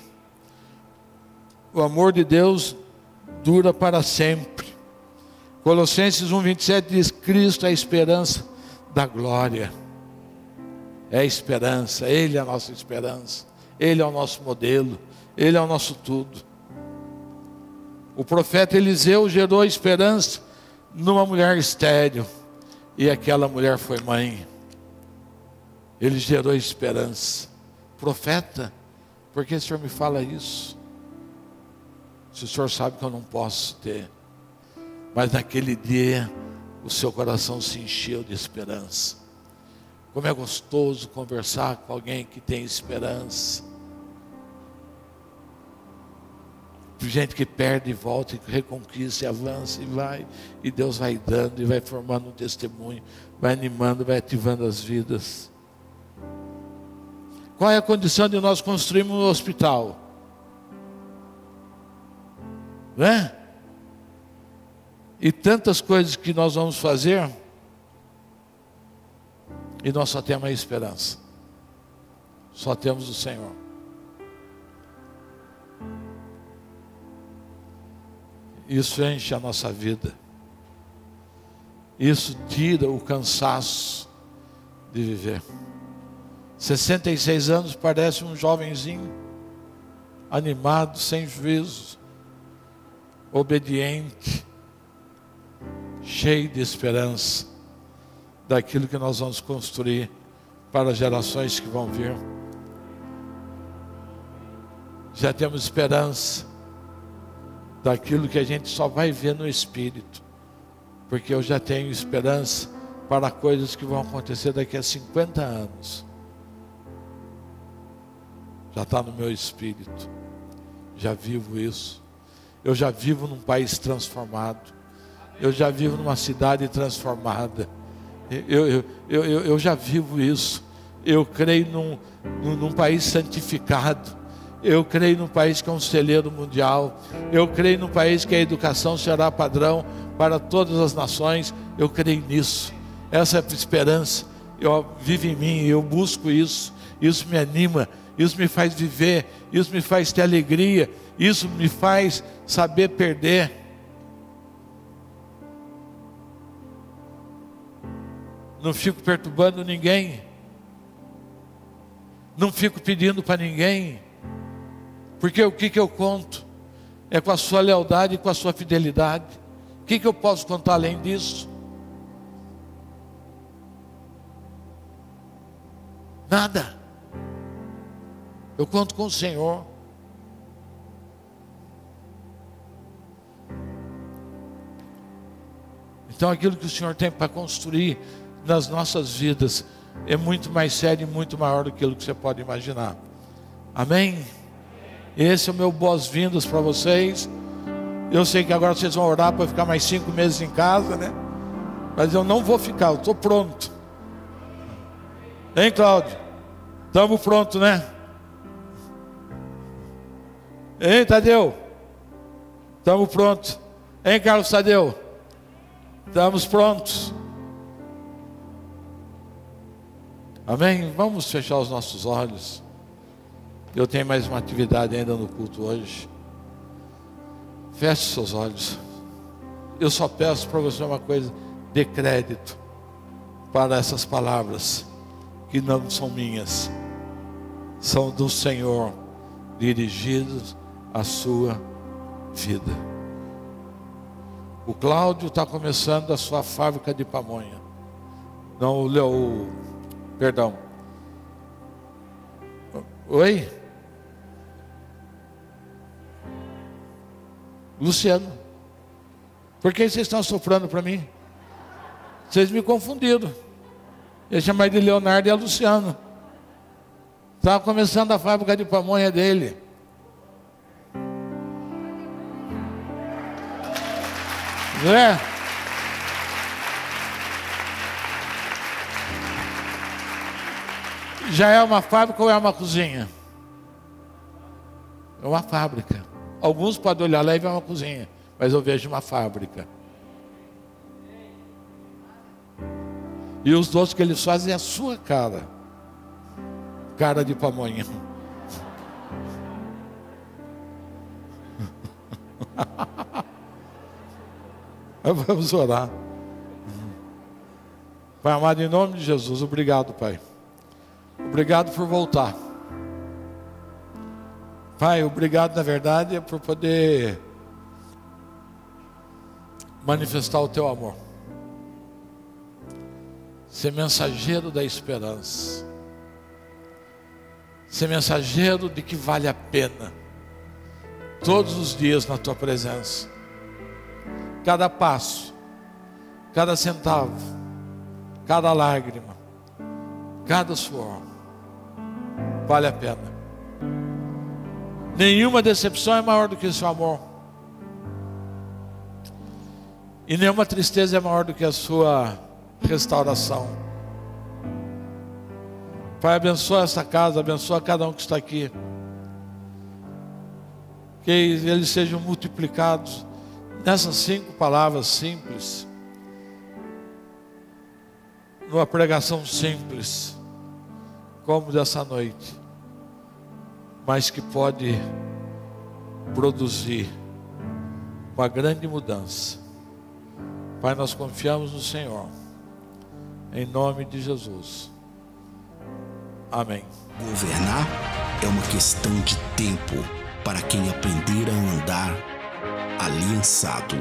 O amor de Deus dura para sempre. Colossenses 1:27 diz: Cristo é a esperança da glória. É a esperança, Ele é a nossa esperança. Ele é o nosso modelo, Ele é o nosso tudo. O profeta Eliseu gerou esperança numa mulher estéril, e aquela mulher foi mãe. Ele gerou esperança. Profeta, por que o Senhor me fala isso? Se o Senhor sabe que eu não posso ter. Mas naquele dia o seu coração se encheu de esperança. Como é gostoso conversar com alguém que tem esperança. Gente que perde e volta, e reconquista e avança e vai. E Deus vai dando e vai formando um testemunho, vai animando, vai ativando as vidas. Qual é a condição de nós construirmos um hospital? Não é? E tantas coisas que nós vamos fazer, e nós só temos a esperança. Só temos o Senhor. Isso enche a nossa vida. Isso tira o cansaço de viver. 66 anos, parece um jovenzinho, animado, sem juízo, obediente, cheio de esperança daquilo que nós vamos construir para as gerações que vão vir. Já temos esperança daquilo que a gente só vai ver no Espírito, porque eu já tenho esperança para coisas que vão acontecer daqui a 50 anos. Já está no meu espírito, já vivo isso. Eu já vivo num país transformado, eu já vivo numa cidade transformada. Eu já vivo isso. Eu creio num país santificado. Eu creio num país que é um celeiro mundial. Eu creio num país que a educação será padrão para todas as nações. Eu creio nisso. Essa é a esperança. Vive em mim, eu busco isso. Isso me anima, isso me faz viver, isso me faz ter alegria, isso me faz saber perder. Não fico perturbando ninguém, não fico pedindo para ninguém, porque o que eu conto é com a sua lealdade e com a sua fidelidade. O que eu posso contar além disso? Nada. Eu conto com o Senhor. Então aquilo que o Senhor tem para construir nas nossas vidas é muito mais sério e muito maior do que aquilo que você pode imaginar. Amém? Esse é o meu boas-vindas para vocês. Eu sei que agora vocês vão orar para ficar mais 5 meses em casa, né? Mas eu não vou ficar, eu estou pronto. Hein, Cláudio? Estamos prontos, né? Hein, Tadeu? Estamos prontos. Hein, Carlos Tadeu? Estamos prontos. Amém? Vamos fechar os nossos olhos. Eu tenho mais uma atividade ainda no culto hoje. Feche seus olhos. Eu só peço para você uma coisa: dê crédito para essas palavras que não são minhas, são do Senhor, dirigidos à sua vida. O Cláudio está começando a sua fábrica de pamonha. Não, perdão. Oi? Luciano. Por que vocês estão soprando para mim? Vocês me confundiram. Eu chamei de Leonardo e a Luciano. Estava começando a fábrica de pamonha dele. Já é uma fábrica ou é uma cozinha? É uma fábrica. Alguns podem olhar lá e ver uma cozinha, mas eu vejo uma fábrica. E os doces que eles fazem é a sua cara. Cara de pamonha. Vamos orar. Pai amado, em nome de Jesus, obrigado, Pai. Obrigado por voltar. Pai, obrigado, na verdade, por poder manifestar o Teu amor. Ser mensageiro da esperança. Ser mensageiro de que vale a pena. Todos os dias na Tua presença. Cada passo, cada centavo, cada lágrima, cada suor, vale a pena. Nenhuma decepção é maior do que o seu amor. E nenhuma tristeza é maior do que a sua restauração. Pai, abençoa essa casa, abençoa cada um que está aqui. Que eles sejam multiplicados nessas 5 palavras simples, numa pregação simples, como dessa noite, mas que pode produzir uma grande mudança. Pai, nós confiamos no Senhor, em nome de Jesus. Amém. Governar é uma questão de tempo para quem aprender a andar aliançado.